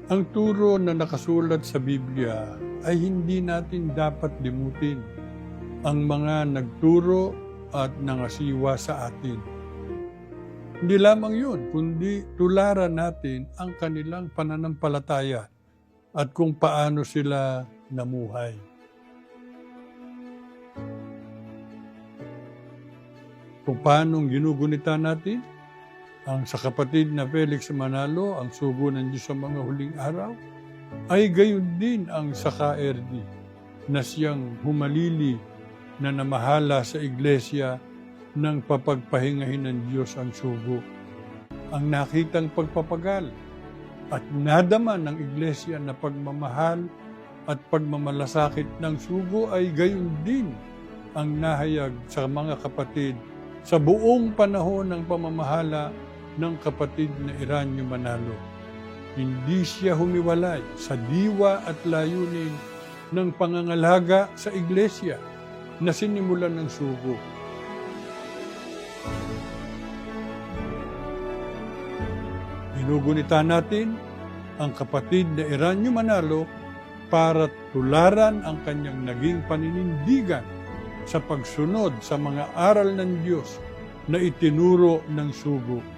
Ang turo na nakasulat sa Biblia ay hindi natin dapat limutin ang mga nagturo at nangasiwa sa atin. Hindi lamang yun, kundi tularan natin ang kanilang pananampalataya at kung paano sila namuhay. Kung paano ginugunita natin ang sa kapatid na Felix Manalo, ang sugo ng Diyos sa mga huling araw, ay gayon din ang sa KRD na siyang humalili na namahala sa iglesia ng papagpahingahin ng Diyos ang sugo. Ang nakitang pagpapagal at nadama ng iglesia na pagmamahal at pagmamalasakit ng sugo ay gayon din ang nahayag sa mga kapatid sa buong panahon ng pamamahala ng kapatid na Eranio Manalo. Hindi siya humiwalay sa diwa at layunin ng pangangalaga sa iglesia na sinimulan ng sugo. Ginugunita natin ang kapatid na Eranio Manalo para tularan ang kanyang naging paninindigan sa pagsunod sa mga aral ng Diyos na itinuro ng sugo.